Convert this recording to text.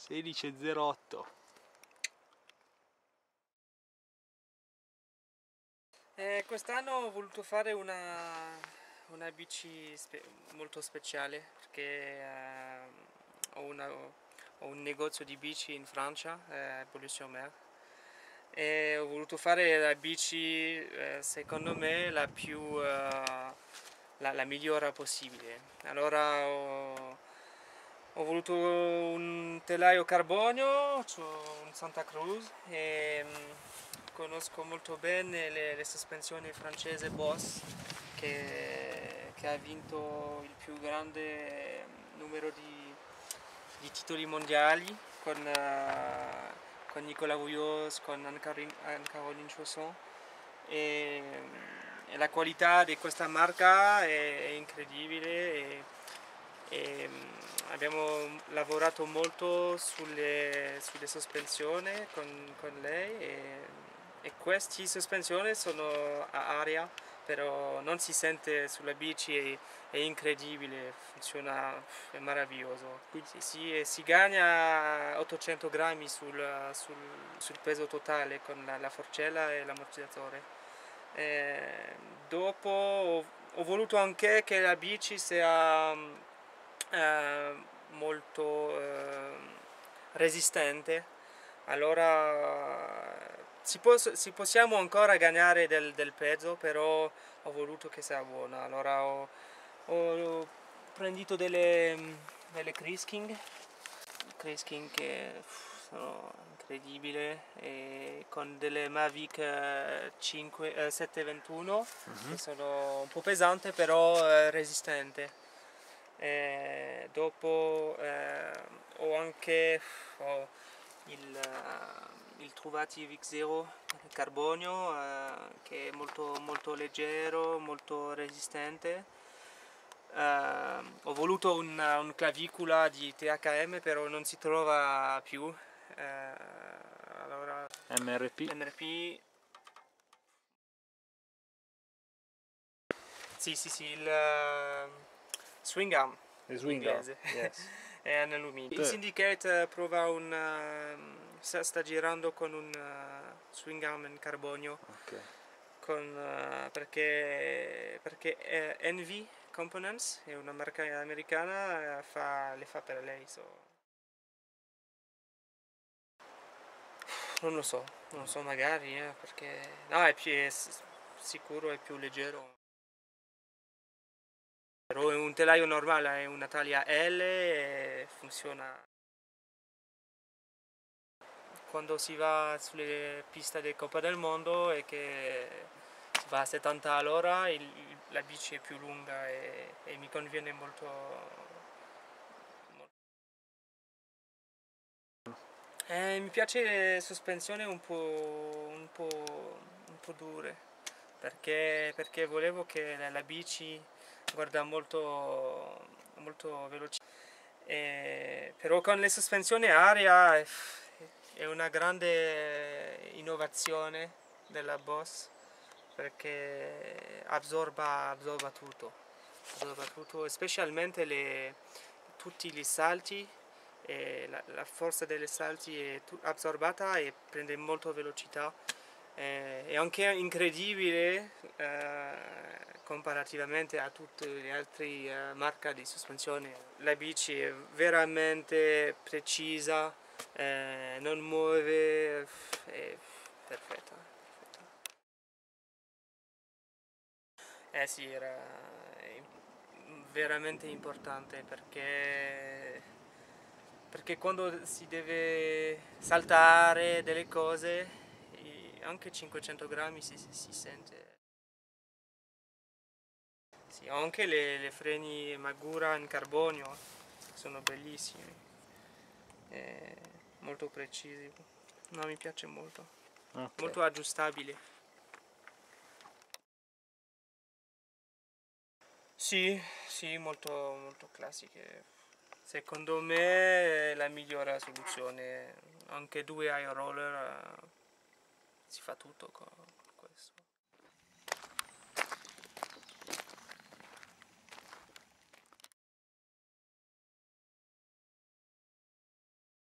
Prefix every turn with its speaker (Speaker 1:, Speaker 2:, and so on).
Speaker 1: 16:08.
Speaker 2: Quest'anno ho voluto fare una bici molto speciale perché ho un negozio di bici in Francia, Boulogne-sur-Mer, e ho voluto fare la bici secondo me la migliore possibile. Allora ho voluto un telaio carbonio, un Santa Cruz, e conosco molto bene le sospensioni francesi Boss che ha vinto il più grande numero di titoli mondiali con Nicolas Rouillos, con Anne-Caroline Chausson, e la qualità di questa marca è incredibile e abbiamo lavorato molto sulle sospensioni con lei e queste sospensioni sono a aria, però non si sente sulla bici, è incredibile, funziona, è meraviglioso. Si guadagna 800 grammi sul peso totale con la forcella e l'ammortizzatore. Dopo ho voluto anche che la bici sia molto resistente, allora si possiamo ancora guadagnare del peso, però ho voluto che sia buona. Allora ho preso delle Crisking che sono incredibili, e con delle Mavic 721 che sono un po' pesanti però resistente. Dopo ho anche il Truvati VX0 carbonio, che è molto leggero, molto resistente. Ho voluto un clavicola di THM, però non si trova più. Allora, MRP. Sì, il swing arm inglese.
Speaker 1: Yes.
Speaker 2: È in alluminio. Il Syndicate prova sta girando con un swing arm in carbonio, perché Envy Components è una marca americana, le fa per lei. Non lo so magari, perché no, sicuro è più leggero. Però è un telaio normale, è una taglia L e funziona. Quando si va sulle piste di Coppa del Mondo e che si va a 70 all'ora, la bici è più lunga e mi conviene molto. Mi piace le sospensioni un po' dure, perché volevo che la bici guarda molto veloce. Però con le sospensioni a aria è una grande innovazione della Boss, perché assorba tutto, specialmente tutti i salti, e la forza dei salti è assorbata e prende molto velocità. È anche incredibile comparativamente a tutte le altre marche di sospensione. La bici è veramente precisa, non muove, è perfetta. Sì, era veramente importante perché quando si deve saltare delle cose, anche 500 grammi si sente. Sì, ho anche le freni Magura in carbonio, sono bellissimi, molto precisi. No, mi piace molto, molto aggiustabile. Sì, molto classiche. Secondo me è la migliore soluzione, anche due air roller, si fa tutto con questo.